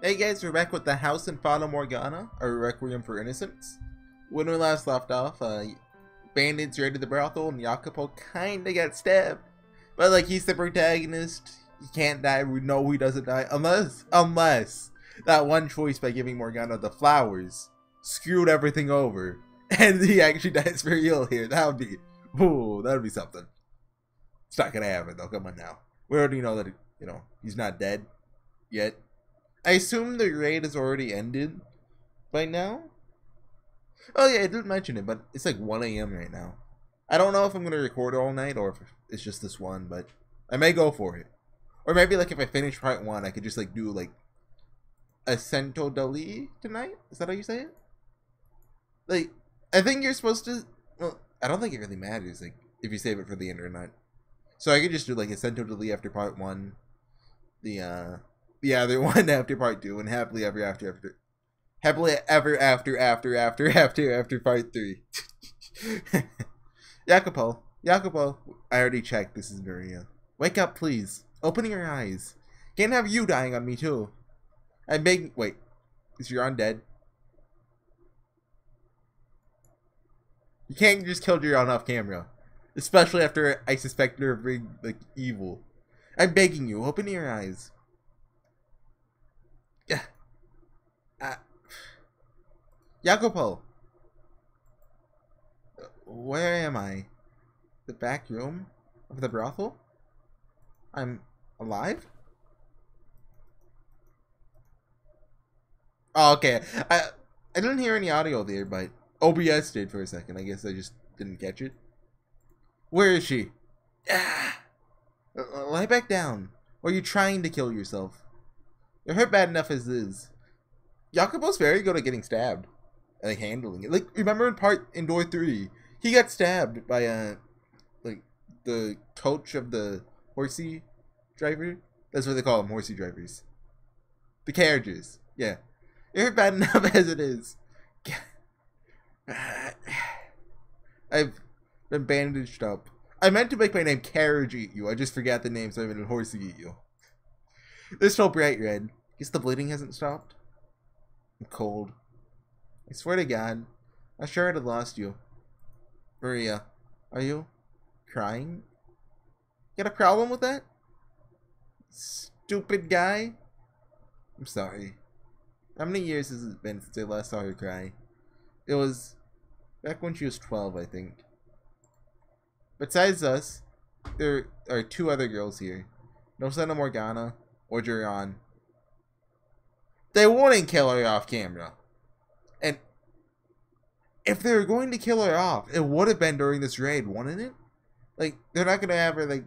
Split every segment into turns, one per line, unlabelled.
Hey guys, we're back with the house in Fata Morgana, or Requiem for Innocence. When we last left off, bandits raided the brothel and Jacopo kinda got stabbed. But like, he's the protagonist, he can't die, we know he doesn't die, unless that one choice by giving Morgana the flowers screwed everything over. And he actually dies for real here. That would be something. It's not gonna happen though, come on now. We already know that, he's not dead yet. I assume the raid has already ended by now. Oh yeah, I didn't mention it, but it's like 1 a.m. right now. I don't know if I'm going to record all night or if it's just this one, but I may go for it. Or maybe like if I finish part 1, I could just like do like a Cento Dali tonight? Is that how you say it? Like, I think you're supposed to... Well, I don't think it really matters like if you save it for the internet. So I could just do like a Cento Dali after part 1. The other one after part 2, and happily ever after part 3. Jacopo, I already checked. This is Maria. Wake up, please. Open your eyes. Can't have you dying on me too. I beg. Wait, is your undead? You can't just kill your off camera, especially after I suspect her of being like evil. I'm begging you, open your eyes. Jacopo! Where am I? The back room of the brothel? I'm alive? Oh, okay. I didn't hear any audio there, but OBS did for a second. I guess I just didn't catch it. Where is she? Lie back down. Or are you trying to kill yourself? You're hurt bad enough as is. Jacopo's very good at getting stabbed. And like handling it. Like, remember in door 3, he got stabbed by like the coach of the horsey driver. That's what they call them, horsey drivers. The carriages. Yeah. You're bad enough as it is. I've been bandaged up. I meant to make my name HorseyEatYou. I just forgot the name, so I made it HorseyEatYou. This so bright red. Guess the bleeding hasn't stopped. I'm cold. I swear to God, I'm sure I'd have lost you. Maria, are you crying? Got a problem with that? Stupid guy? I'm sorry. How many years has it been since I last saw her cry? It was back when she was 12, I think. Besides us, there are 2 other girls here. No Fata Morgana or Duran. They wouldn't kill her off camera. And if they were going to kill her off, it would have been during this raid, wouldn't it? Like, they're not gonna have her like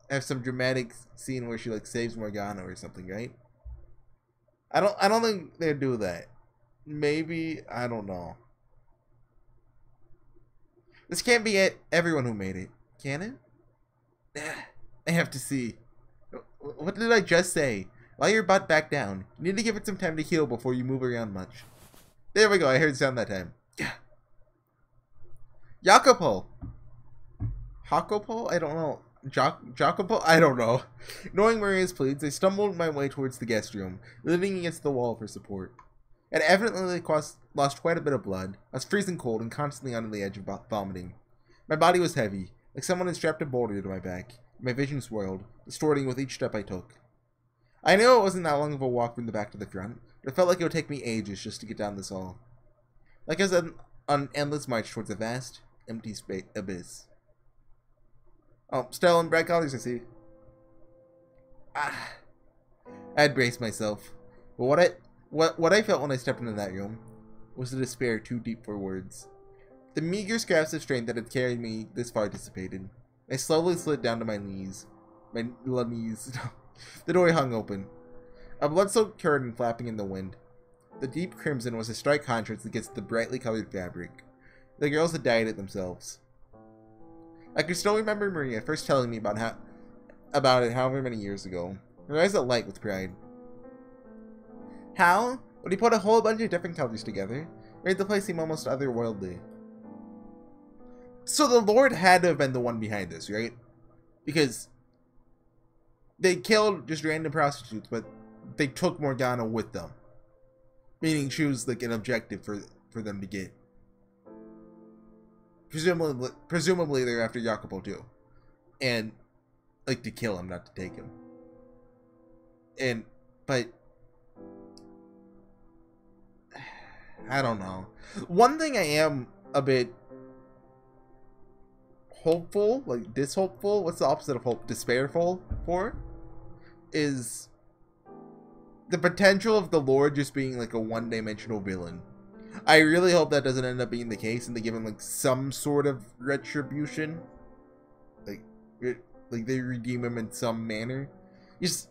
have some dramatic scene where she like saves Morgana or something, right? I don't think they'd do that. Maybe, I don't know. This can't be everyone who made it, can it? I have to see. What did I just say? Lie your butt back down. You need to give it some time to heal before you move around much. There we go, I heard sound that time. Jacopo! Jacopo? I don't know. Jacopo? I don't know. Knowing Maria's pleads, I stumbled my way towards the guest room, leaning against the wall for support. I had evidently lost quite a bit of blood. I was freezing cold and constantly on the edge of vomiting. My body was heavy, like someone had strapped a boulder to my back. My vision swirled, distorting with each step I took. I knew it wasn't that long of a walk from the back to the front, but it felt like it would take me ages just to get down this hall. Like I was on an endless march towards a vast, empty abyss. Oh, still in bright colors, I see. I had braced myself, but what I felt when I stepped into that room was a despair too deep for words. The meager scraps of strength that had carried me this far dissipated. I slowly slid down to my knees. The door hung open. A blood-soaked curtain flapping in the wind. The deep crimson was a stark contrast against the brightly colored fabric. The girls had dyed it themselves. I could still remember Maria first telling me about it however many years ago. Her eyes alight with pride. How? When he put a whole bunch of different colors together, made the place seem almost otherworldly. So the Lord had to have been the one behind this, right? Because they killed just random prostitutes, but they took Morgana with them. Meaning she was like an objective for them to get. Presumably they're after Jacopo too. And like to kill him, not to take him. But I don't know. One thing I am a bit hopeful, like dishopeful, what's the opposite of hope? Despairful for? Is the potential of the Lord just being like a one-dimensional villain. I really hope that doesn't end up being the case and they give him like some sort of retribution. Like they redeem him in some manner. Just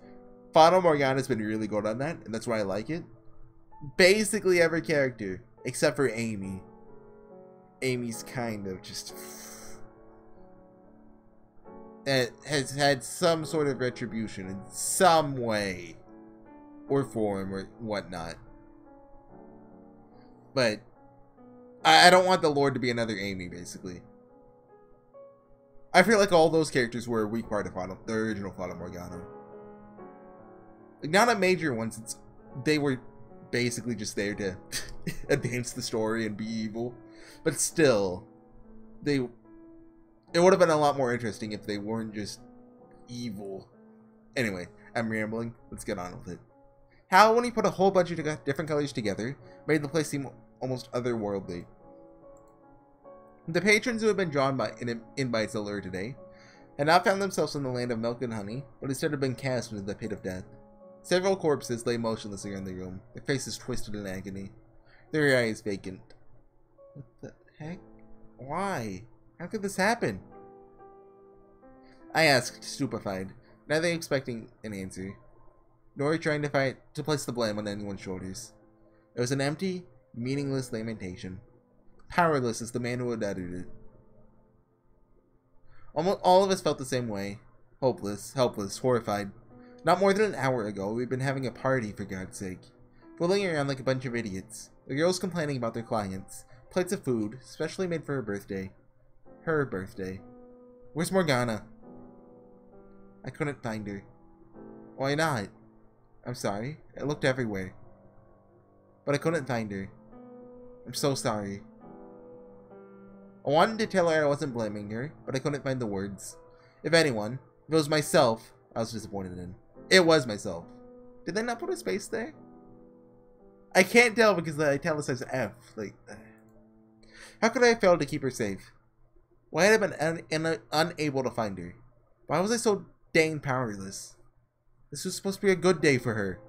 Fata Morgana has been really good on that, and that's why I like it. Basically every character, except for Amy. Amy's kind of just... It has had some sort of retribution in some way. Or form, or whatnot. But I don't want the Lord to be another Amy, basically. I feel like all those characters were a weak part of the original Fata Morgana. Like, not a major one, since they were basically just there to advance the story and be evil. But still, it would have been a lot more interesting if they weren't just evil. Anyway, I'm rambling. Let's get on with it. How, when he put a whole bunch of different colors together, made the place seem almost otherworldly. The patrons who had been drawn in by its allure today had not found themselves in the land of milk and honey, but instead had been cast into the pit of death. Several corpses lay motionless around the room, their faces twisted in agony, their eyes vacant. What the heck? Why? How could this happen? I asked, stupefied, neither expecting an answer, nor trying to place the blame on anyone's shoulders. It was an empty, meaningless lamentation, powerless as the man who had uttered it. Almost all of us felt the same way, hopeless, helpless, horrified. Not more than an hour ago, we'd been having a party, for God's sake, fooling around like a bunch of idiots, the girls complaining about their clients, plates of food, specially made for her birthday. Her birthday. Where's Morgana? I couldn't find her. Why not? I'm sorry. I looked everywhere. But I couldn't find her. I'm so sorry. I wanted to tell her I wasn't blaming her, but I couldn't find the words. If anyone, if it was myself, I was disappointed in. It was myself. Did they not put a space there? I can't tell because the italicized F. Like, how could I have failed to keep her safe? Why had I been unable to find her? Why was I so dang powerless? This was supposed to be a good day for her.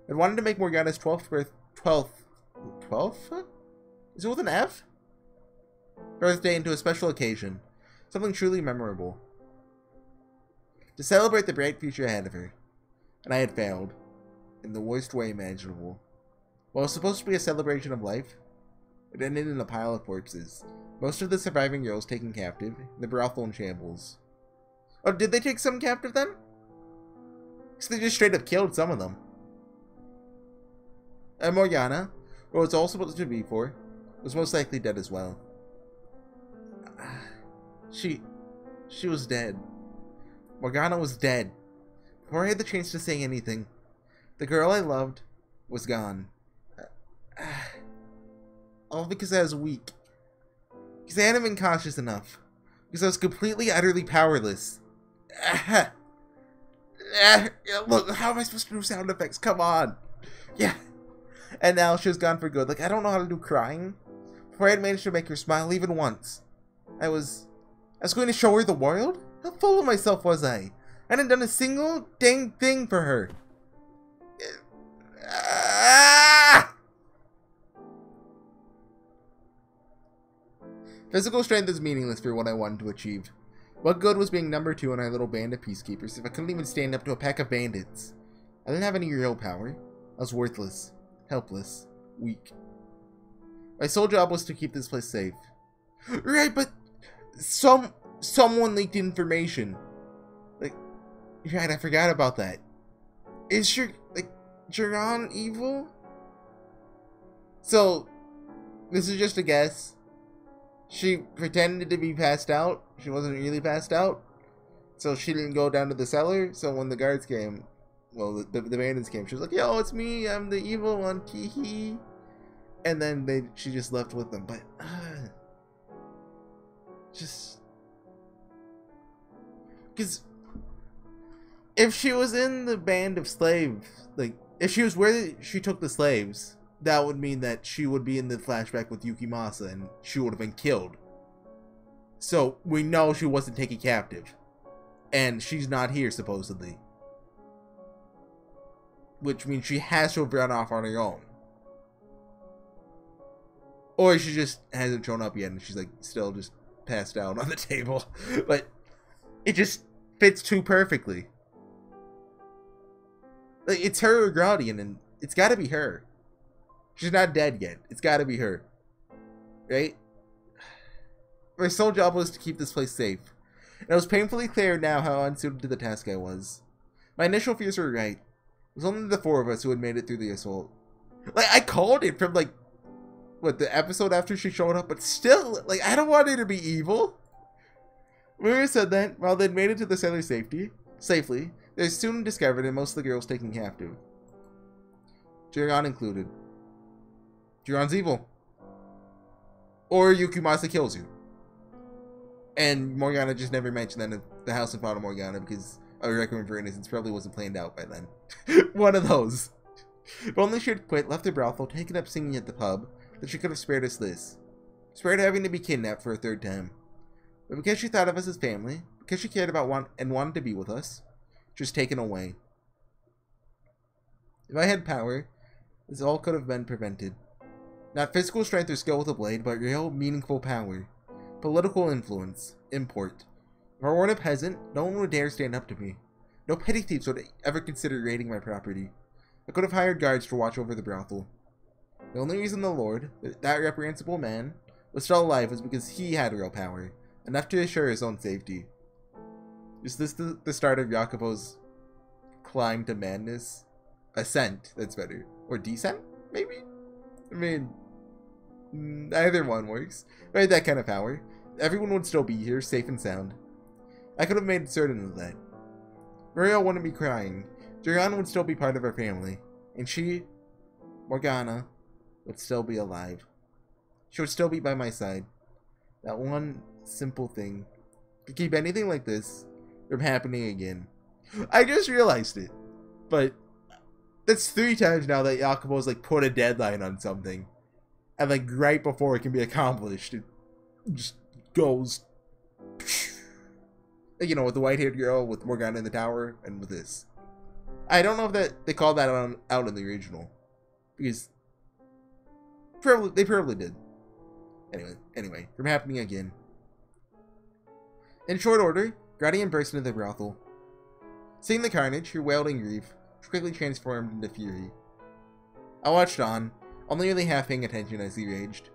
I wanted to make Morgana's 12th? Is it with an F? Birthday into a special occasion. Something truly memorable. To celebrate the bright future ahead of her. And I had failed. In the worst way imaginable. While it was supposed to be a celebration of life, it ended in a pile of corpses. Most of the surviving girls taken captive, the brothel in shambles. Oh, did they take some captive then? Because they just straight up killed some of them. And Morgana, who it was all supposed to be for, was most likely dead as well. She was dead. Morgana was dead. Before I had the chance to say anything, the girl I loved was gone. All because I was weak. Because I hadn't been cautious enough. Because I was completely, utterly powerless. Look, how am I supposed to do sound effects? Come on. Yeah. And now she was gone for good. Like, I don't know how to do crying. Before I had managed to make her smile even once. I was going to show her the world? How full of myself was I? I hadn't done a single dang thing for her. Physical strength is meaningless for what I wanted to achieve. What good was being number 2 in our little band of peacekeepers if I couldn't even stand up to a pack of bandits? I didn't have any real power. I was worthless, helpless, weak. My sole job was to keep this place safe. Right, but someone leaked information. Like, right, I forgot about that. Is Jiran evil? So, this is just a guess. She pretended to be passed out. She wasn't really passed out. So she didn't go down to the cellar. So when the guards came, well, the bandits came. She was like, "Yo, it's me. I'm the evil one, Kihi." And then she just left with them. But just because if she was in the band of slaves, like if she was where she took the slaves, that would mean that she would be in the flashback with Yukimasa and she would have been killed. So we know she wasn't taken captive. And she's not here, supposedly. Which means she has to have run off on her own. Or she just hasn't shown up yet and she's like still just passed out on the table. But it just fits too perfectly. Like, it's her or Guardian, and it's gotta be her. She's not dead yet. It's gotta be her. Right? My sole job was to keep this place safe. And it was painfully clear now how unsuited to the task I was. My initial fears were right. It was only the four of us who had made it through the assault. Like, I called it from, like, what, the episode after she showed up, but still, like, I don't want her to be evil. Maria said that, while they'd made it to the sailor's safely, they soon discovered and most of the girls taken captive. Jiran included. Jiran's evil. Or Yukimasa kills you. And Morgana just never mentioned that in the House of Fata Morgana because Requiem for Innocence probably wasn't planned out by then. One of those. If only she had quit, left the brothel, taken up singing at the pub, then she could have spared us this. Spared having to be kidnapped for a third time. But because she thought of us as family, because she cared about wanted to be with us, she was taken away. If I had power, this all could have been prevented. Not physical strength or skill with a blade, but real, meaningful power. Political influence. Import. If I weren't a peasant, no one would dare stand up to me. No petty thieves would ever consider raiding my property. I could have hired guards to watch over the brothel. The only reason the Lord, that reprehensible man, was still alive was because he had real power, enough to assure his own safety. Is this the start of Jacopo's climb to madness? Ascent, that's better. Or descent, maybe? I mean, either one works. If I had that kind of power, everyone would still be here, safe and sound. I could have made certain of that. Muriel wouldn't be crying. Jiran would still be part of our family. And she, Morgana, would still be alive. She would still be by my side. That one simple thing could keep anything like this from happening again. I just realized it. But that's 3 times now that Jacopo's like put a deadline on something. And like right before it can be accomplished, it just goes, you know, with the white-haired girl, with Morgana in the tower, and with this. I don't know if that they called that out in the original, because they probably did. Anyway, from happening again. In short order, Guardian burst into the brothel. Seeing the carnage, her wailed in grief, she quickly transformed into fury. I watched on, only really half paying attention as he raged.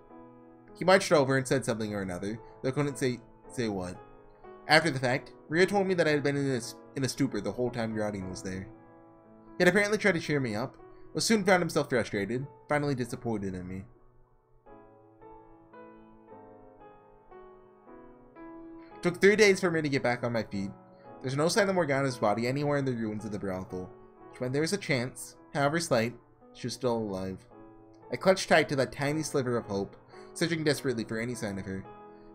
He marched over and said something or another, though couldn't say what. After the fact, Rhea told me that I had been in a stupor the whole time Guardian was there. He had apparently tried to cheer me up, but soon found himself frustrated, finally disappointed in me. It took 3 days for me to get back on my feet. There's no sign of Morgana's body anywhere in the ruins of the brothel, which meant there was a chance, however slight, she was still alive. I clutched tight to that tiny sliver of hope, searching desperately for any sign of her.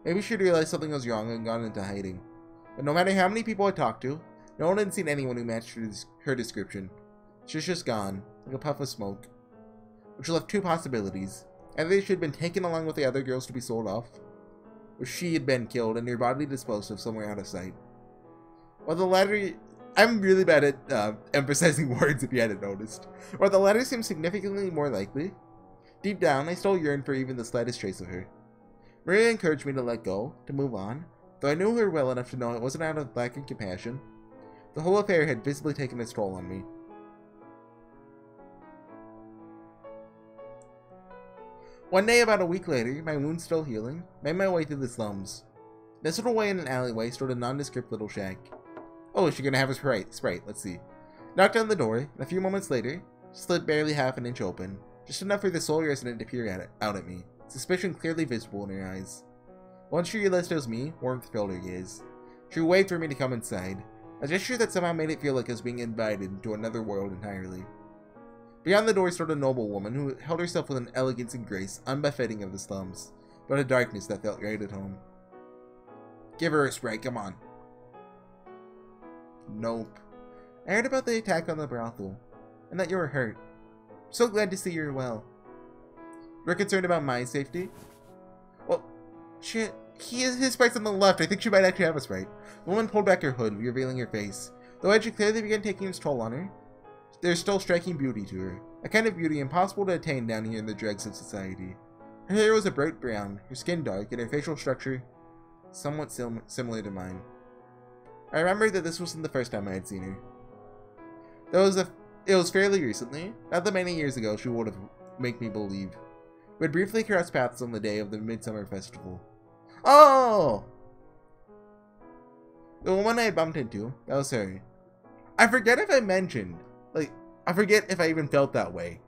Maybe she'd realized something was wrong and gone into hiding. But no matter how many people I talked to, no one had seen anyone who matched her description. She was just gone, like a puff of smoke. Which left 2 possibilities. Either she had been taken along with the other girls to be sold off, or she had been killed and her body disposed of somewhere out of sight. While the latter... I'm really bad at emphasizing words if you hadn't noticed. While the latter seems significantly more likely, deep down I still yearned for even the slightest trace of her. Maria encouraged me to let go, to move on, though I knew her well enough to know it wasn't out of lack of compassion. The whole affair had visibly taken its toll on me. One day, about a week later, my wound still healing, made my way through the slums. Nestled away in an alleyway stood a nondescript little shack. Oh, is she gonna have a sprite? Let's see. Knocked on the door, and a few moments later, slid barely half an inch open, just enough for the sole resident to peer out at me, suspicion clearly visible in her eyes. Once she realized it was me, warmth filled her gaze. She waved for me to come inside. a gesture that somehow made it feel like I was being invited into another world entirely. Beyond the door stood a noble woman who held herself with an elegance and grace unbefitting of the slums, but a darkness that felt right at home. Give her a spray, come on. Nope. I heard about the attack on the brothel, and that you were hurt. So glad to see you're well. You're concerned about my safety? Well, shit, his sprite's on the left. I think she might actually have a sprite. The woman pulled back her hood, revealing her face. Though age had clearly begun taking its toll on her, there's still striking beauty to her. A kind of beauty impossible to attain down here in the dregs of society. Her hair was a bright brown, her skin dark, and her facial structure somewhat similar to mine. I remembered that this wasn't the first time I had seen her. It was fairly recently, not that many years ago she would have made me believe. We had briefly crossed paths on the day of the Midsummer Festival. Oh! The woman I had bumped into, that was her. I forget if I mentioned, like, I forget if I even felt that way.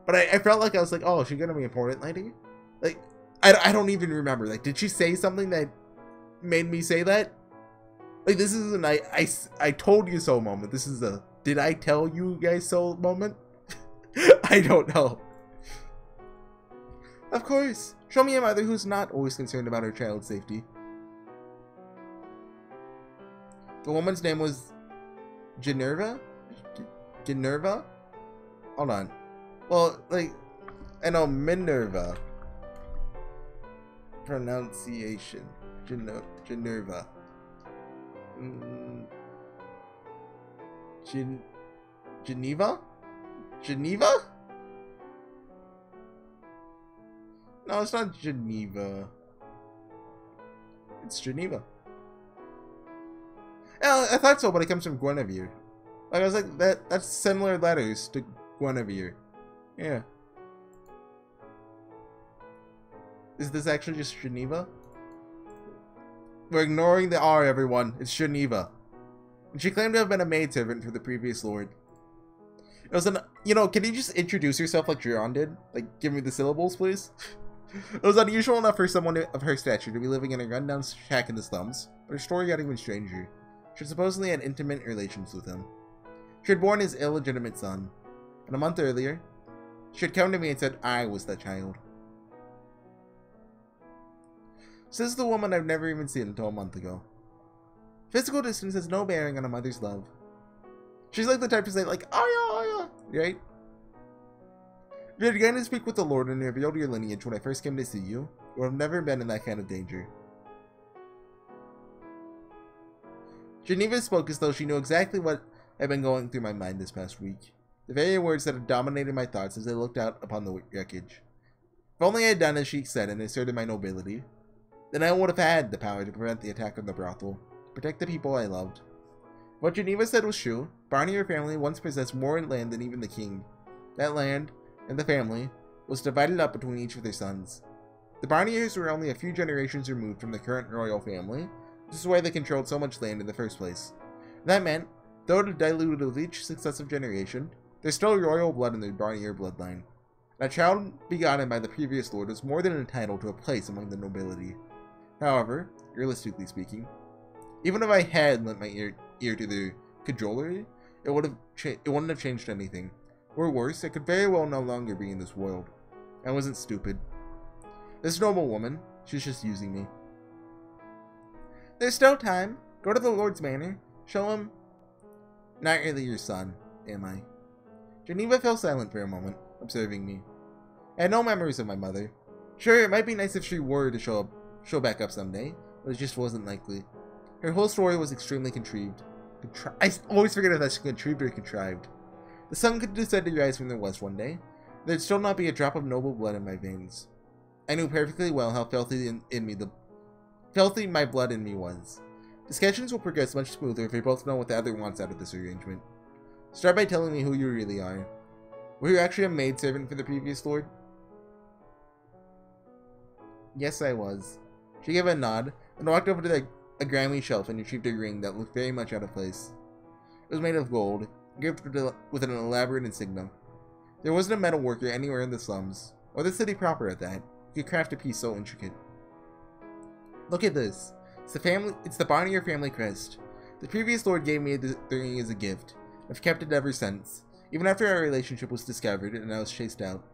But I felt like I was like, oh, is she gonna be important, lady? Like, I don't even remember. Like, did she say something that made me say that? Like, this is an I told you so moment. This is a did I tell you guys so moment? I don't know. Of course. Show me a mother who's not always concerned about her child's safety. The woman's name was Generva? Generva? Hold on. Well, like, I know Minerva. Pronunciation. Generva. Geneva? Geneva? No, it's not Geneva. It's Geneva. Yeah, I thought so, but it comes from Guinevere. Like, I was like, that's similar letters to Guinevere. Yeah. Is this actually just Geneva? We're ignoring the R, everyone. It's Geneva. And she claimed to have been a maidservant for the previous lord. It was an, you know, can you just introduce yourself like Jiron did? Like, give me the syllables, please? It was unusual enough for someone of her stature to be living in a rundown shack in the slums, but her story got even stranger. She supposedly had intimate relations with him. She had born his illegitimate son, and a month earlier, she had come to me and said I was that child. Says the woman I've never even seen until a month ago. Physical distance has no bearing on a mother's love. She's like the type to say, like, oh yeah, right? If you began to speak with the Lord and revealed your lineage when I first came to see you, you would have never been in that kind of danger. Geneva spoke as though she knew exactly what had been going through my mind this past week. The very words that had dominated my thoughts as I looked out upon the wreckage. If only I had done as she said and asserted my nobility, then I would have had the power to prevent the attack on the brothel, protect the people I loved. What Geneva said was true. Barney, her family, once possessed more land than even the king. That land, and the family, was divided up between each of their sons. The Barniers were only a few generations removed from the current royal family, which is why they controlled so much land in the first place. That meant, though it diluted with each successive generation, there's still royal blood in the Barnier bloodline. A child begotten by the previous lord was more than entitled to a place among the nobility. However, realistically speaking, even if I had lent my ear to their cajolery, it wouldn't have changed anything. Or worse, I could very well no longer be in this world. I wasn't stupid. This noble woman, she's just using me. There's still time. Go to the Lord's manor. Show him. Not really your son, am I? Geneva fell silent for a moment, observing me. I had no memories of my mother. Sure, it might be nice if she were to show back up someday, but it just wasn't likely. Her whole story was extremely contrived. I always forget if that's contrived or contrived. The sun could decide to rise from the west one day. There'd still not be a drop of noble blood in my veins. I knew perfectly well how filthy my blood in me was. Discussions will progress much smoother if we both know what the other wants out of this arrangement. Start by telling me who you really are. Were you actually a maidservant for the previous lord? Yes, I was. She gave a nod and walked over to a grimy shelf and retrieved a ring that looked very much out of place. It was made of gold, gifted with an elaborate insignia. There wasn't a metal worker anywhere in the slums, or the city proper at that, who could craft a piece so intricate. Look at this. It's the Barnier family crest. The previous lord gave me the ring as a gift. I've kept it ever since, even after our relationship was discovered and I was chased out.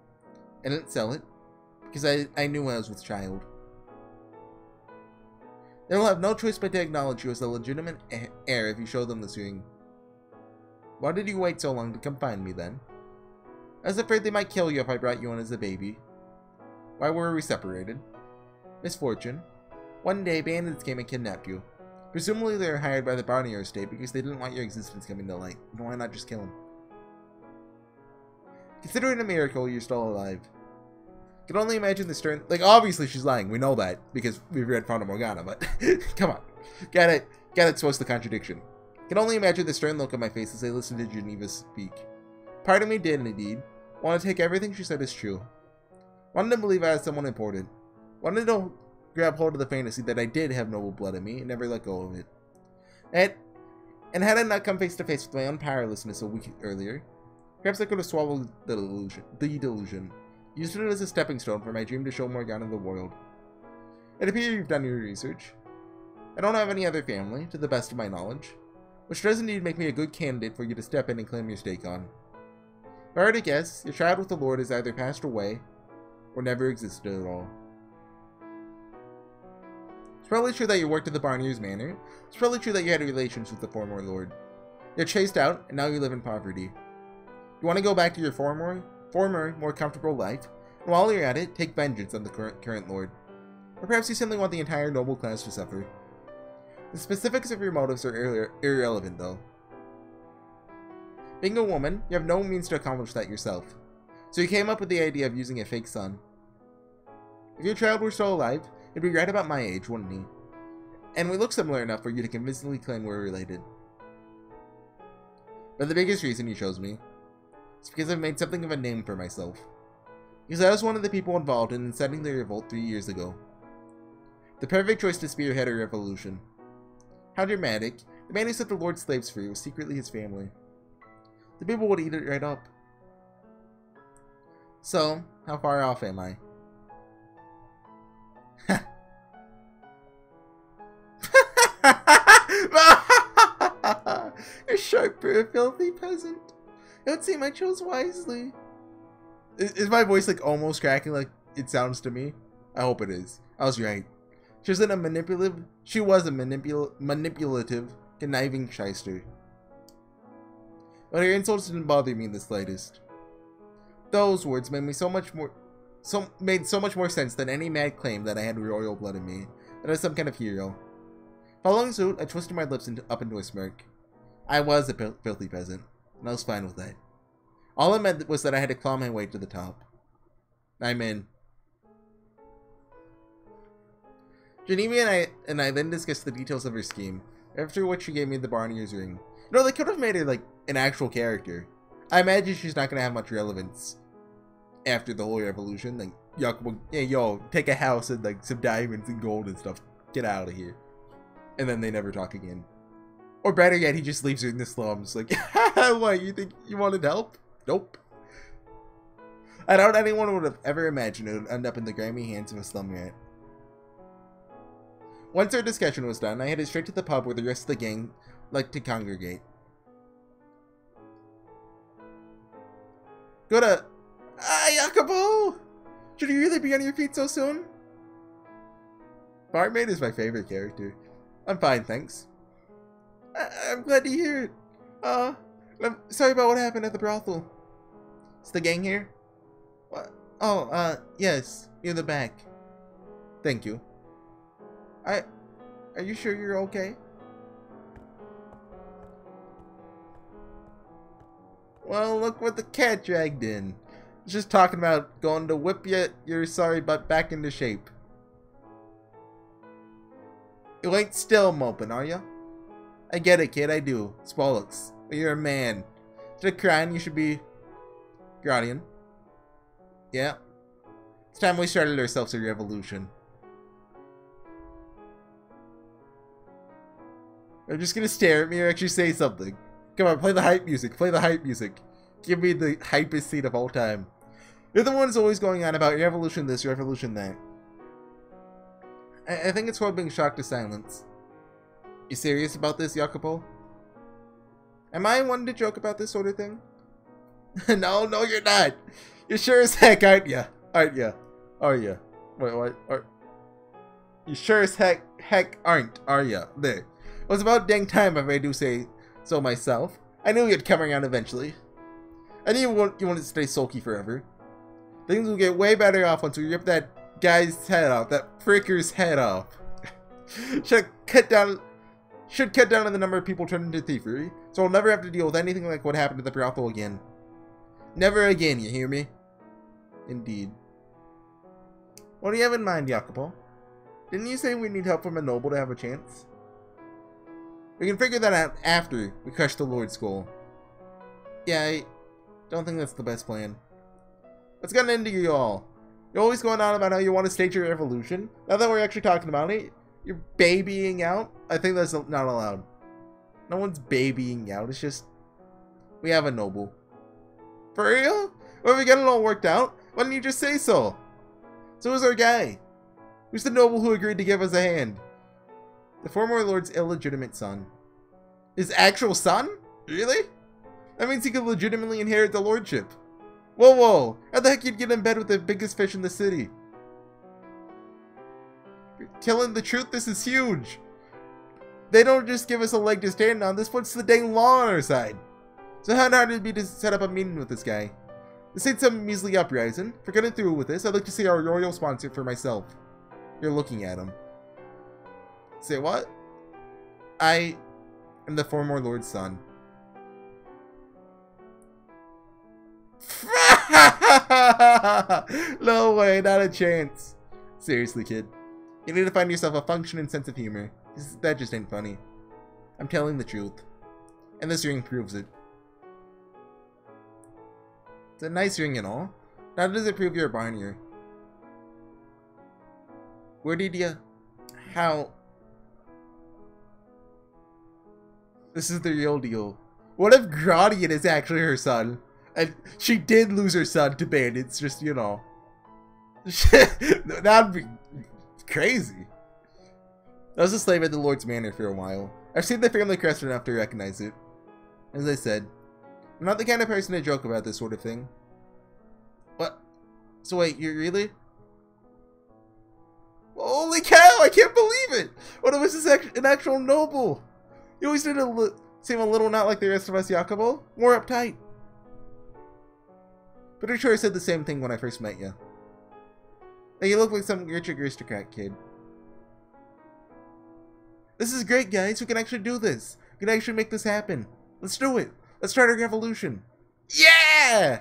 I didn't sell it, because I knew I was with child. They will have no choice but to acknowledge you as a legitimate heir if you show them this ring. Why did you wait so long to come find me then? I was afraid they might kill you if I brought you in as a baby. Why were we separated? Misfortune. One day, bandits came and kidnapped you. Presumably they were hired by the Barnier estate because they didn't want your existence coming to light. Why not just kill them? Consider it a miracle you're still alive. Can only imagine the stern... Like, obviously she's lying. We know that because we've read Fata Morgana, but... Come on. Gotta expose the contradiction. Can only imagine the stern look on my face as I listened to Geneva speak. Part of me did, indeed, want to take everything she said as true. Wanted to believe I was someone important. Wanted to grab hold of the fantasy that I did have noble blood in me and never let go of it. And had I not come face to face with my own powerlessness a week earlier, perhaps I could have swallowed the delusion. Used it as a stepping stone for my dream to show Morgana the world. It appears you've done your research. I don't have any other family, to the best of my knowledge, which does indeed make me a good candidate for you to step in and claim your stake on. If I were to guess, your child with the Lord has either passed away, or never existed at all. It's probably true that you worked at the Barnier's Manor. It's probably true that you had relations with the former Lord. You're chased out, and now you live in poverty. You want to go back to your former, more comfortable life, and while you're at it, take vengeance on the current lord. Or perhaps you simply want the entire noble class to suffer. The specifics of your motives are irrelevant, though. Being a woman, you have no means to accomplish that yourself, so you came up with the idea of using a fake son. If your child were still alive, he'd be right about my age, wouldn't he? And we look similar enough for you to convincingly claim we're related. But the biggest reason you chose me is because I've made something of a name for myself. Because I was one of the people involved in inciting the revolt 3 years ago. The perfect choice to spearhead a revolution. How dramatic. The man who set the Lord's slaves free was secretly his family. The people would eat it right up. So, how far off am I? A sharp for a filthy peasant. It would seem I chose wisely. Is my voice like almost cracking like it sounds to me? I hope it is. I was right. She was a manipulative, conniving shyster. But her insults didn't bother me in the slightest. Those words made so much more sense than any mad claim that I had royal blood in me, that I was some kind of hero. Following suit, I twisted my lips up into a smirk. I was a filthy peasant, and I was fine with that. All it meant was that I had to claw my way to the top. I'm in. Geneva and I then discussed the details of her scheme, after which she gave me the Barnier's ring. You know, they could have made her like an actual character. I imagine she's not gonna have much relevance after the whole revolution. Like, Yakubo, hey, yo, take a house and like some diamonds and gold and stuff. Get out of here. And then they never talk again. Or better yet, he just leaves her in the slums. Like, what, you think you wanted help? Nope. I doubt anyone would have ever imagined it would end up in the grimy hands of a slum rat. Once our discussion was done, I headed straight to the pub where the rest of the gang liked to congregate. Go to... Jacopo! Should you really be on your feet so soon? Barmaid is my favorite character. I'm fine, thanks. I'm glad to hear it. I'm sorry about what happened at the brothel. Is the gang here? What? Oh, yes. Near the back. Thank you. Are you sure you're okay? Well, look what the cat dragged in. He's just talking about going to whip your sorry butt back into shape. You ain't still moping, are ya? I get it, kid, I do. Spoilux. But you're a man. Instead of crying, you should be... Guardian. Yeah. It's time we started ourselves a revolution. Are you just gonna stare at me or actually say something? Come on, play the hype music. Play the hype music. Give me the hypest scene of all time. You're the ones always going on about revolution this, revolution that. I think it's called being shocked to silence. You serious about this, Jacopo? Am I one to joke about this sort of thing? No, you're not. You sure as heck aren't ya? Aren't ya? Are ya? Wait, what? You sure as heck aren't, are ya? There. It was about dang time if I do say so myself. I knew you'd come around eventually. I knew you wouldn't stay sulky forever. Things will get way better off once we rip that guy's head off, that pricker's head off. Should cut down on the number of people turned into thievery, so I'll never have to deal with anything like what happened to the brothel again. Never again, you hear me? Indeed. What do you have in mind, Jacopo? Didn't you say we need help from a noble to have a chance? We can figure that out after we crush the Lord's skull. Yeah, I don't think that's the best plan. What's gotten into you all? You're always going on about how you want to stage your revolution. Now that we're actually talking about it, you're babying out? I think that's not allowed. No one's babying out. It's just, we have a noble. For real? Well, we got it all worked out. Why didn't you just say so? So who's our guy? Who's the noble who agreed to give us a hand? The former lord's illegitimate son. His actual son? Really? That means he could legitimately inherit the lordship. Whoa. How the heck you'd get in bed with the biggest fish in the city? You're telling the truth? This is huge. They don't just give us a leg to stand on. This puts the dang law on our side. So how hard it'd be to set up a meeting with this guy? This ain't some measly uprising. For getting through with this, I'd like to see our royal sponsor for myself. You're looking at him. Say what? I am the former lord's son. No way, not a chance. Seriously, kid. You need to find yourself a functioning sense of humor. That just ain't funny. I'm telling the truth. And this ring proves it. It's a nice ring and all. Now does it prove you're a Barnier? Where did you... How... This is the real deal. What if Gradian is actually her son? And she did lose her son to bandits, just, you know. That'd be crazy. I was a slave at the Lord's Manor for a while. I've seen the family crest enough to recognize it. As I said, I'm not the kind of person to joke about this sort of thing. What? So wait, you really? Holy cow, I can't believe it! What if this is an actual noble? You always did seem a little not like the rest of us, Jacopo. More uptight. Pretty sure I said the same thing when I first met you. Hey, you look like some rich aristocrat kid. This is great, guys. We can actually do this. We can actually make this happen. Let's do it. Let's start a revolution. Yeah!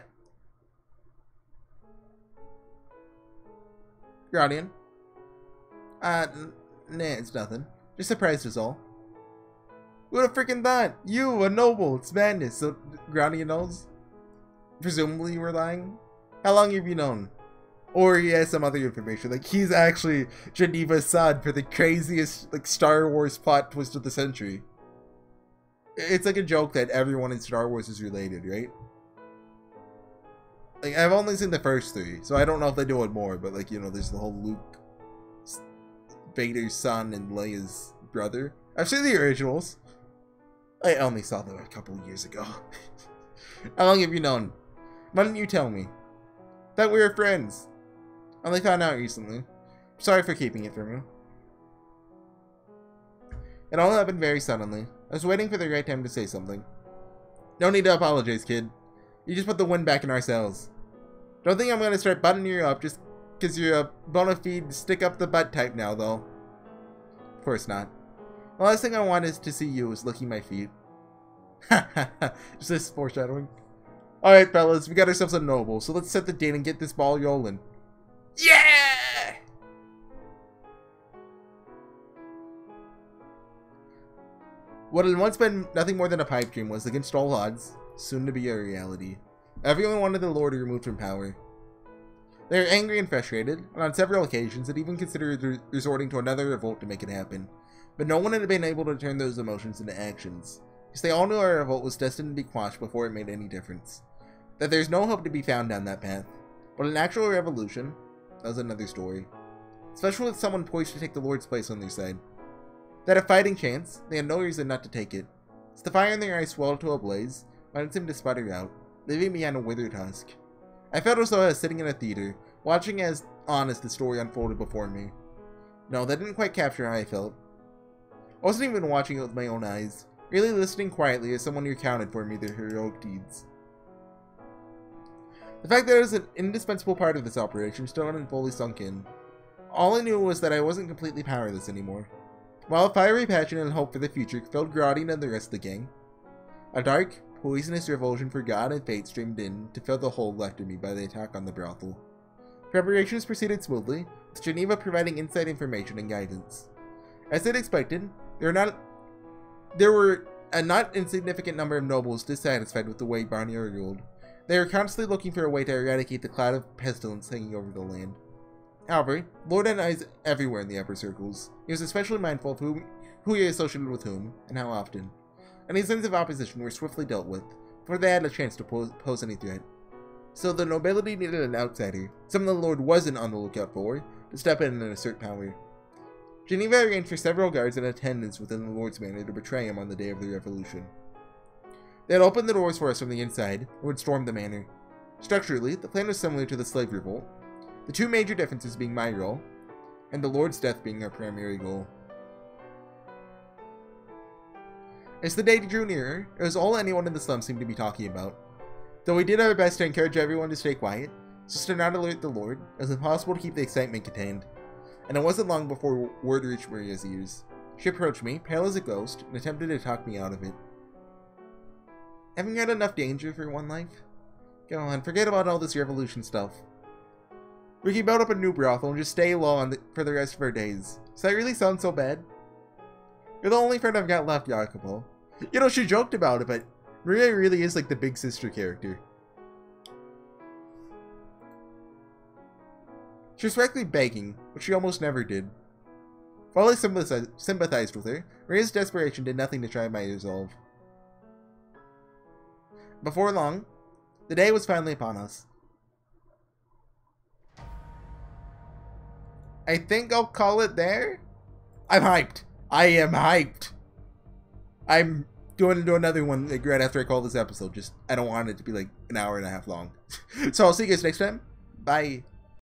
Guardian. Nah, it's nothing. Just surprised us all. Who would have freaking thought? You, a noble. It's madness. So, Guardian knows? Presumably you were lying? How long have you known? Or he has some other information. Like, he's actually Geneva's son for the craziest, like, Star Wars plot twist of the century. It's like a joke that everyone in Star Wars is related, right? Like, I've only seen the first three, so I don't know if they do it more, but, like, you know, there's the whole Luke, Vader's son, and Leia's brother. I've seen the originals. I only saw them a couple years ago. How long have you known? Why didn't you tell me? Thought we were friends. Only found out recently. Sorry for keeping it from you. It all happened very suddenly. I was waiting for the right time to say something. No need to apologize, kid. You just put the wind back in our sails. Don't think I'm gonna start buttoning you up just because you're a bona fide stick up the butt type now, though. Of course not. The last thing I want is to see you is licking my feet. Just this foreshadowing. Alright, fellas, we got ourselves a noble, so let's set the date and get this ball rolling. Yeah! What had once been nothing more than a pipe dream was, against all odds, soon to be a reality. Everyone wanted the Lord removed from power. They were angry and frustrated, and on several occasions had even considered resorting to another revolt to make it happen. But no one had been able to turn those emotions into actions, because they all knew our revolt was destined to be quashed before it made any difference. That there's no hope to be found down that path. But an actual revolution, that was another story. Especially with someone poised to take the Lord's place on their side. That a fighting chance, they had no reason not to take it. As the fire in their eyes swelled to a blaze, wanted him to sputter out, leaving behind a withered husk. I felt as though I was sitting in a theater, watching as the story unfolded before me. No, that didn't quite capture how I felt. I wasn't even watching it with my own eyes, really listening quietly as someone who recounted for me their heroic deeds. The fact that it was an indispensable part of this operation still hadn't fully sunk in. All I knew was that I wasn't completely powerless anymore. While a fiery passion and hope for the future filled Grodding and the rest of the gang, a dark, poisonous revulsion for God and fate streamed in to fill the hole left in me by the attack on the brothel. Preparations proceeded smoothly, with Geneva providing inside information and guidance. As I'd expected, there were a not insignificant number of nobles dissatisfied with the way Barnier ruled. They were constantly looking for a way to eradicate the cloud of pestilence hanging over the land. However, Lord had eyes everywhere in the upper circles. He was especially mindful of who he associated with whom, and how often. Any signs of opposition were swiftly dealt with, before they had a chance to pose any threat. So the nobility needed an outsider, someone the Lord wasn't on the lookout for, to step in and assert power. Geneva arranged for several guards in attendance within the Lord's manor to betray him on the day of the revolution. They had opened the doors for us from the inside, and would storm the manor. Structurally, the plan was similar to the slave revolt, the two major differences being my role, and the Lord's death being our primary goal. As the day drew nearer, it was all anyone in the slum seemed to be talking about. Though we did our best to encourage everyone to stay quiet, just to not alert the Lord, it was impossible to keep the excitement contained, and it wasn't long before word reached Maria's ears. She approached me, pale as a ghost, and attempted to talk me out of it. Haven't you had enough danger for one life? Go on, forget about all this revolution stuff. We can build up a new brothel and just stay low for the rest of our days. Does that really sound so bad? You're the only friend I've got left, Jacopo. You know, she joked about it, but Maria really is like the big sister character. She was practically begging, which she almost never did. While I sympathized with her, Maria's desperation did nothing to try my resolve. Before long, the day was finally upon us. I think I'll call it there. I'm hyped. I am hyped. I'm going to do another one like, right after I call this episode. I don't want it to be like an hour and a half long. So I'll see you guys next time. Bye.